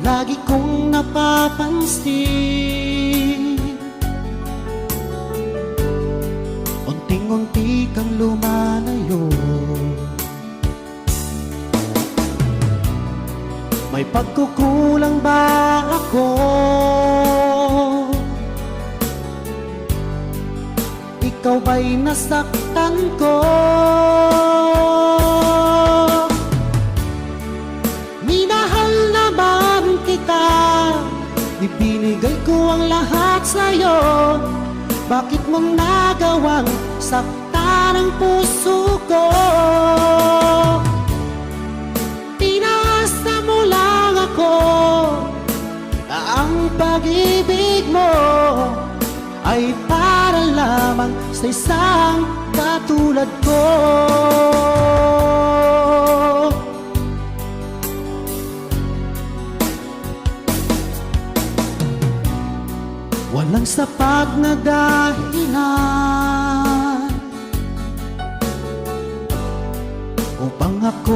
lagi kong napapansin. Unting-unti kang lumalayo, may pagkukulang ba ako? Ikaw ba'y nasaktan ko? Minahal naman kita, ibinigay ko ang lahat sa'yo. Bakit mo nagawang saktan ang puso ko? Tinaasa mo lang ako na ang pag-ibig mo ay para lamang sa isang katulad ko. Walang sapat na dahilan upang ako